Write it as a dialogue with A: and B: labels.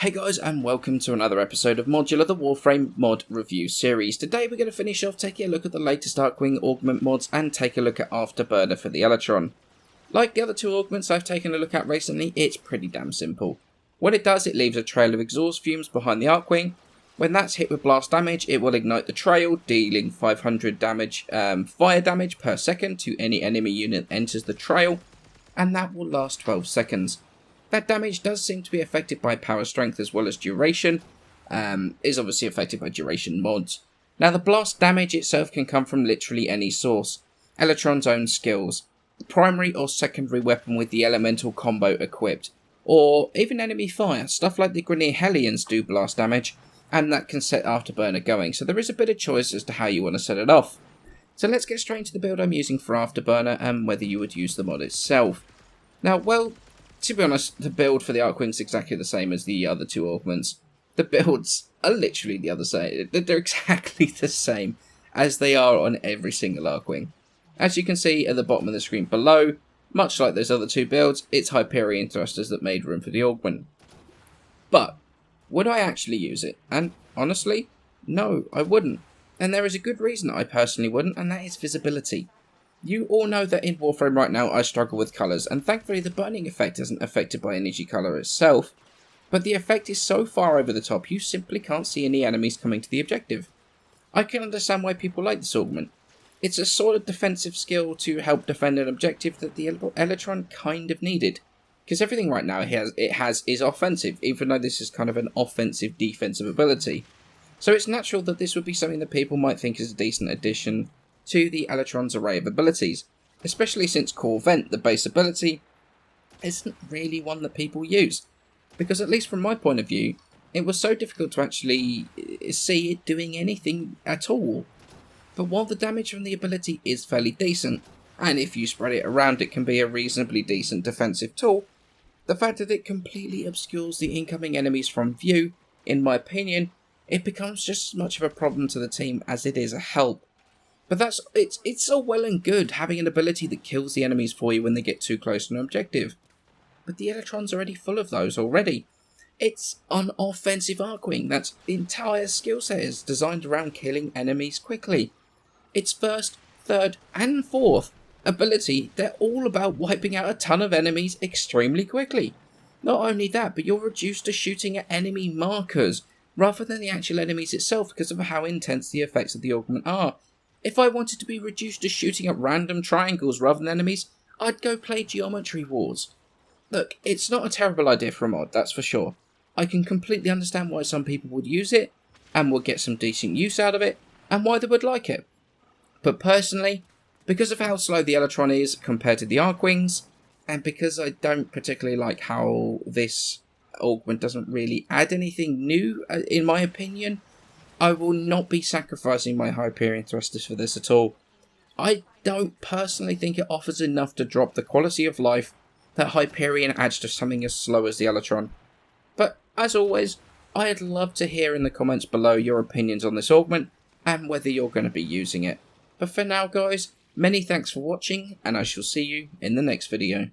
A: Hey guys, and welcome to another episode of Modular, the Warframe mod review series. Today we're going to finish off taking a look at the latest Darkwing Augment mods and take a look at Afterburner for the Elytron. Like the other two augments I've taken a look at recently, it's pretty damn simple. What it does, it leaves a trail of exhaust fumes behind the Archwing. When that's hit with blast damage, it will ignite the trail, dealing 500 damage, fire damage per second to any enemy unit that enters the trail, and that will last 12 seconds. That damage does seem to be affected by power strength as well as duration, is obviously affected by duration mods. Now the blast damage itself can come from literally any source. Elytron's own skills, the primary or secondary weapon with the elemental combo equipped, or even enemy fire. Stuff like the Grineer Hellions do blast damage, and that can set Afterburner going, so there is a bit of choice as to how you want to set it off. So let's get straight into the build I'm using for Afterburner and whether you would use the mod itself. Now, well, to be honest, the build for the Archwing is exactly the same as the other two augments. The builds are literally the other same. They're exactly the same as they are on every single Archwing. As you can see at the bottom of the screen below, much like those other two builds, it's Hyperion thrusters that made room for the Augment. But would I actually use it? And honestly, no, I wouldn't. And there is a good reason that I personally wouldn't, and that is visibility. You all know that in Warframe right now I struggle with colours, and thankfully the burning effect isn't affected by energy colour itself, but the effect is so far over the top you simply can't see any enemies coming to the objective. I can understand why people like this augment. It's a sort of defensive skill to help defend an objective that the Elytron kind of needed, because everything right now it has is offensive, even though this is kind of an offensive-defensive ability. So it's natural that this would be something that people might think is a decent addition to the Elytron's array of abilities, especially since Core Vent, the base ability, isn't really one that people use, because at least from my point of view, it was so difficult to actually see it doing anything at all. But while the damage from the ability is fairly decent, and if you spread it around it can be a reasonably decent defensive tool, the fact that it completely obscures the incoming enemies from view, in my opinion, it becomes just as much of a problem to the team as it is a help. But it's all well and good having an ability that kills the enemies for you when they get too close to an objective. But the Elytron's already full of those already. It's an offensive Archwing. That's the entire skill set is designed around killing enemies quickly. Its first, third, and fourth ability, they're all about wiping out a ton of enemies extremely quickly. Not only that, but you're reduced to shooting at enemy markers rather than the actual enemies itself because of how intense the effects of the augment are. If I wanted to be reduced to shooting at random triangles rather than enemies, I'd go play Geometry Wars. Look, it's not a terrible idea for a mod, that's for sure. I can completely understand why some people would use it, and would get some decent use out of it, and why they would like it. But personally, because of how slow the Elytron is compared to the Archwings, and because I don't particularly like how this augment doesn't really add anything new, in my opinion, I will not be sacrificing my Hyperion thrusters for this at all. I don't personally think it offers enough to drop the quality of life that Hyperion adds to something as slow as the Elytron. But as always, I'd love to hear in the comments below your opinions on this augment and whether you're going to be using it. But for now guys, many thanks for watching and I shall see you in the next video.